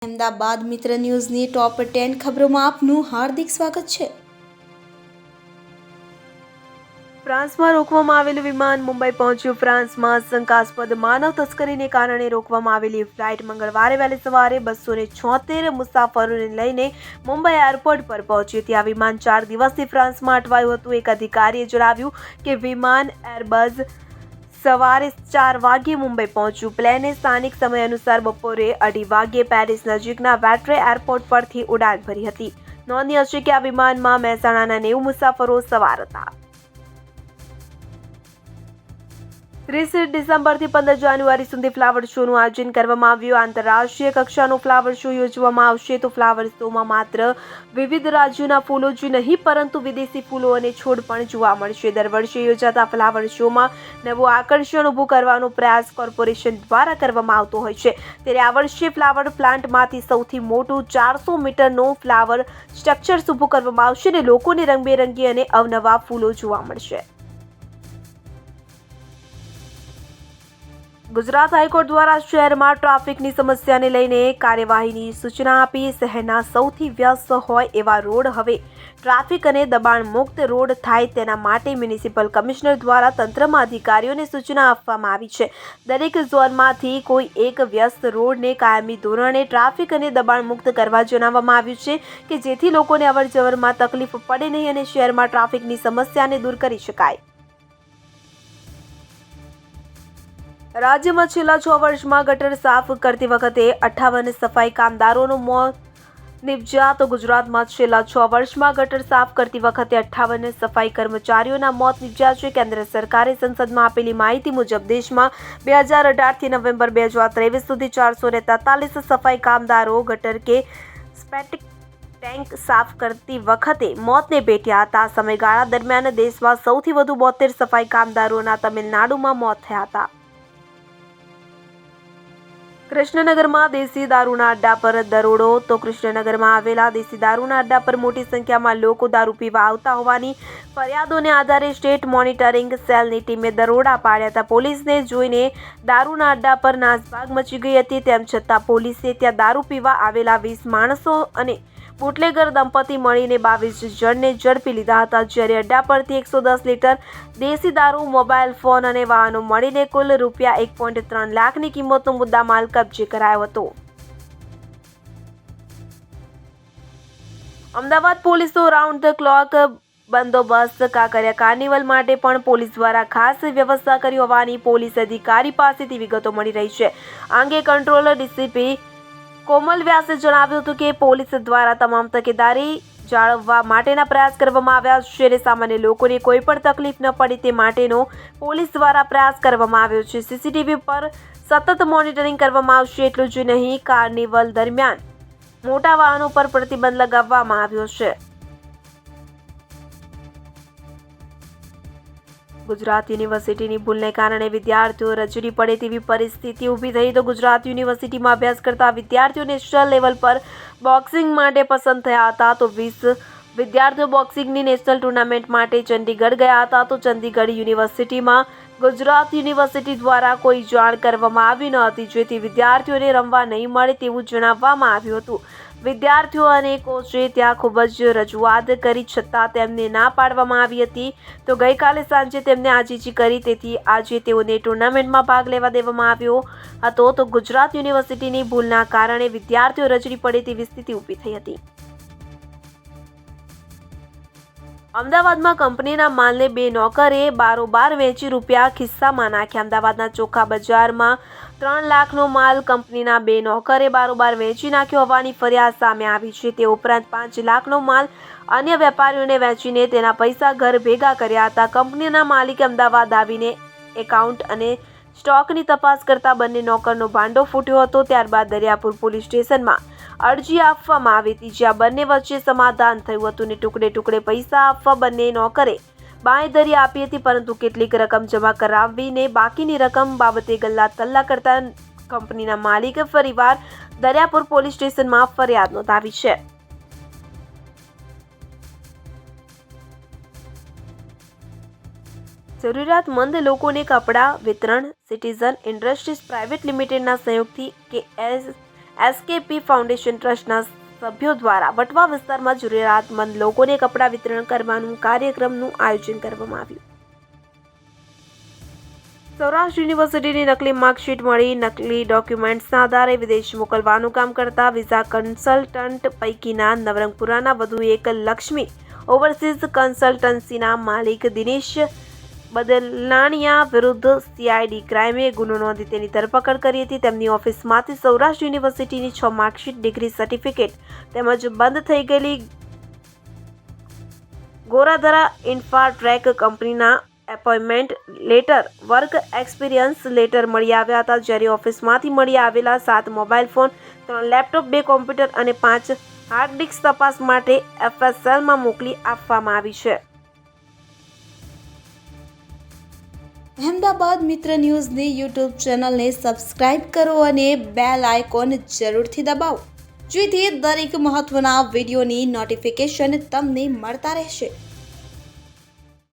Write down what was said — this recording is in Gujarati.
અમદાવાદ મિત્ર ન્યૂઝની ટોપ 10 ખબરોમાં આપનું હાર્દિક સ્વાગત છે। ફ્રાન્સમાં રોકવામાં આવેલું વિમાન મુંબઈ પહોંચ્યું। ફ્રાન્સમાં શંકાસ્પદ માનવ તસ્કરીને કારણે રોકવામાં આવેલી ફ્લાઇટ મંગળવારે વહેલી સવારે 276 મુસાફરોને લઈને મુંબઈ એરપોર્ટ પર પહોંચ્યું હતી। આ વિમાન 4 દિવસથી ફ્રાન્સમાં અટવાયું હતું। એક અધિકારીએ જણાવ્યું કે વિમાન એરબસ સવારે 4 વાગ્યે મુંબઈ પહોંચ્યું। પ્લેને સ્થાનિક સમય અનુસાર બપોરે 2:30 વાગ્યે પેરિસ નજીકના વેટ્રે એરપોર્ટ પરથી ઉડાન ભરી હતી। નોંધનીય છે કે આ વિમાનમાં મહેસાણાના 90 મુસાફરો સવાર હતા। 30 ડિસેમ્બરથી 15 જાન્યુઆરી સુધી ફ્લાવર શોનું આયોજન કરવામાં આવ્યું। આંતરરાષ્ટ્રીય કક્ષાનો ફ્લાવર શો યોજવામાં આવશે। તો ફ્લાવર શોમાં માત્ર વિવિધ રાજ્યોના ફૂલો જ નહીં પરંતુ વિદેશી ફૂલો અને છોડ પણ જોવા મળશે। દર વર્ષે યોજાતા ફ્લાવર શોમાં નવું આકર્ષણ ઊભું કરવાનો પ્રયાસ કોર્પોરેશન દ્વારા કરવામાં આવતો હોય છે। ત્યારે આ વર્ષે ફ્લાવર પ્લાન્ટમાંથી સૌથી મોટું 400 મીટરનું ફ્લાવર સ્ટ્રક્ચર ઊભું કરવામાં આવશે અને લોકોને રંગબેરંગી અને અવનવા ફૂલો જોવા મળશે। ગુજરાત હાઈકોર્ટ દ્વારા શહેરમાં ટ્રાફિકની સમસ્યાને લઈને કાર્યવાહીની સૂચના આપી। શહેરના સૌથી વ્યસ્ત હોય એવા રોડ હવે ટ્રાફિક અને દબાણ મુક્ત રોડ થાય તેના માટે મ્યુનિસિપલ કમિશનર દ્વારા તંત્રમાં અધિકારીઓને સૂચના આપવામાં આવી છે। દરેક ઝોનમાંથી કોઈ એક વ્યસ્ત રોડને કાયમી ધોરણે ટ્રાફિક અને દબાણ મુક્ત કરવા જણાવવામાં આવ્યું છે કે જેથી લોકોને અવરજવરમાં તકલીફ પડે નહીં અને શહેરમાં ટ્રાફિકની સમસ્યાને દૂર કરી શકાય। રાજ્યમાં છેલ્લા 6 વર્ષમાં ગટર સાફ કરતી વખતે 58 સફાઈ કામદારોનું મોત નિપજ્યા। તો ગુજરાતમાં છેલ્લા 6 વર્ષમાં ગટર સાફ કરતી વખતે 58 સફાઈ કર્મચારીઓના મોત નિપજ્યા છે। કેન્દ્ર સરકારે સંસદમાં આપેલી માહિતી મુજબ દેશમાં 2018થી નવેમ્બર 2023 સુધી 443 સફાઈ કામદારો ગટર કે સ્પેટિક ટેન્ક સાફ કરતી વખતે મોતને ભેટ્યા હતા। આ સમયગાળા દરમિયાન દેશમાં સૌથી વધુ 72 સફાઈ કામદારોના તમિલનાડુમાં મોત થયા હતા। કૃષ્ણનગરમાં દેશી દારૂના અડ્ડા પર દરોડો। તો કૃષ્ણનગરમાં આવેલા દેશી દારૂના અડ્ડા પર મોટી સંખ્યામાં લોકો દારૂ પીવા આવતા હોવાની ફરિયાદોને આધારે સ્ટેટ મોનિટરિંગ સેલની ટીમે દરોડા પાડ્યા હતા। પોલીસને જોઈને દારૂના અડ્ડા પર નાસભાગ મચી ગઈ હતી। તેમ છતાં પોલીસે ત્યાં દારૂ પીવા આવેલા 20 માણસો અને બુટલેગર દંપતી મળીને 22 જણને ઝડપી લીધા હતા। જ્યારે અડ્ડા પરથી 110 લીટર દેશી દારૂ, મોબાઈલ ફોન અને વાહનો મળીને કુલ ₹1.3 લાખની કિંમતનો મુદ્દામાલ કબજે કરાયો હતો। અમદાવાદ પોલીસો રાઉન્ડ ધ ક્લોક બંદોબસ્ત કર્યા। કાર્નિવલ માટે પણ પોલીસ દ્વારા ખાસ વ્યવસ્થા કરી હોવાની પોલીસ અધિકારી પાસેથી વિગતો મળી રહી છે। આ અંગે કંટ્રોલર ડીસીપી કોમલ વ્યાસે જણાવ્યું હતું કે પોલીસ દ્વારા તમામ તકેદારી જાળવવા માટેના પ્રયાસ કરવામાં આવ્યા છે અને સામાન્ય લોકોને કોઈ પણ તકલીફ ન પડે તે માટેનો પોલીસ દ્વારા પ્રયાસ કરવામાં આવ્યો છે। સીસીટીવી પર સતત મોનિટરિંગ કરવામાં આવશે। એટલું જ નહીં, કાર્નિવલ દરમિયાન મોટા વાહનો પર પ્રતિબંધ લગાવવામાં આવ્યો છે। ગુજરાત યુનિવર્સિટીની ભૂલને કારણે વિદ્યાર્થીઓ રજડી પડે તેવી પરિસ્થિતિ ઊભી થઈ। તો ગુજરાત યુનિવર્સિટીમાં અભ્યાસ કરતા વિદ્યાર્થીઓ નેશનલ લેવલ પર બોક્સિંગ માટે પસંદ થયા હતા। તો 20 વિદ્યાર્થીઓ બોક્સિંગની નેશનલ ટુર્નામેન્ટ માટે ચંડીગઢ ગયા હતા। તો ચંડીગઢ યુનિવર્સિટીમાં ગુજરાત યુનિવર્સિટી દ્વારા કોઈ જાણ કરવામાં આવી ન હતી, જેથી વિદ્યાર્થીઓને રમવા નહીં મળે તેવું જણાવવામાં આવ્યું હતું। વિદ્યાર્થીઓ અને કોચે ત્યાં ખૂબ જ રજૂઆત કરી છતાં તેમને ના પાડવામાં આવી હતી। તો ગઈકાલે સાંજે તેમને આજીજી કરી, તેથી આજે તેઓને ટુર્નામેન્ટમાં ભાગ લેવા દેવામાં આવ્યો હતો। તો ગુજરાત યુનિવર્સિટીની ભૂલના કારણે વિદ્યાર્થીઓ રજડી પડે તેવી સ્થિતિ ઊભી થઈ હતી। અમદાવાદમાં કંપનીના માલને 2 નોકરે બારોબાર વેચી રૂપિયા ખિસ્સામાં નાખ્યા। અમદાવાદના ચોખા બજારમાં 3 લાખનો માલ કંપનીના 2 નોકરે બારોબાર વેચી નાખ્યો હોવાની ફરિયાદ સામે આવી છે। તે ઉપરાંત 5 લાખનો માલ અન્ય વેપારીઓને વેચીને તેના પૈસા ઘર ભેગા કર્યા હતા। કંપનીના માલિકે અમદાવાદ આવીને એકાઉન્ટ અને સ્ટોકની તપાસ કરતા બંને નોકરનો ભાંડો ફૂટ્યો હતો। ત્યારબાદ દરિયાપુર પોલીસ સ્ટેશનમાં અરજી આપવામાં આવી હતી, જ્યાં બંને વચ્ચે સમાધાન થયું હતું અને ટુકડે ટુકડે પૈસા આપવા બંને નોકરે બાંયધરી આપી હતી, પરંતુ કેટલીક રકમ જમા કરાવીને બાકીની રકમ બાબતે ગલ્લા તલ્લા કરતા કંપનીના માલિકે ફરીવાર દરિયાપુર પોલીસ સ્ટેશનમાં ફરિયાદ નોંધાવી છે। જરૂરિયાતમંદ લોકોને કપડાં વિતરણ સિટીઝન ઇન્ડસ્ટ્રીઝ પ્રાઇવેટ લિમિટેડના સહયોગથી એસકેપી ફાઉન્ડેશન ટ્રસ્ટના સભ્યો દ્વારા વટવા વિસ્તારમાં જરૂરિયાતમંદ લોકોને કપડાં વિતરણ કરવાનું કાર્યક્રમનું આયોજન કરવામાં આવ્યું. સૌરાષ્ટ્ર યુનિવર્સિટીની નકલી માર્કશીટ મળી નકલી ડોક્યુમેન્ટ્સના આધારે વિદેશ મોકલવાનું કામ કરતા વિઝા કન્સલ્ટન્ટ પૈકીના નવરંગપુરાના વધુ એક લક્ષ્મી ઓવરસીઝ કન્સલ્ટન્સીના માલિક દિનેશ બદલાણિયા વિરુદ્ધ સીઆઈડી ક્રાઇમે ગુનો નોંધી તેની ધરપકડ કરી હતી. તેમની ઓફિસમાંથી સૌરાષ્ટ્ર યુનિવર્સિટીની 6 માર્કશીટ, ડિગ્રી સર્ટિફિકેટ તેમજ બંધ થઈ ગયેલી ગોરાધરા ઇન્ફ્રાટ્રેક કંપનીના appointment letter, work experience letter મળી આવ્યા હતા. જ્યારે ઓફિસમાંથી મળી આવેલા 7 મોબાઈલ ફોન, 3 લેપટોપ, 2 કોમ્પ્યુટર અને 5 હાર્ડ ડિસ્ક તપાસ માટે FSLમાં મોકલી આપવામાં આવી છે. અહેમદાબાદ મિત્ર ન્યૂઝની યુટ્યુબ ચેનલને સબસ્ક્રાઇબ કરો અને બેલ આઇકોન જરૂરથી દબાવો, જેથી દરેક મહત્વના વિડીયોની નોટિફિકેશન તમને મળતા રહેશે.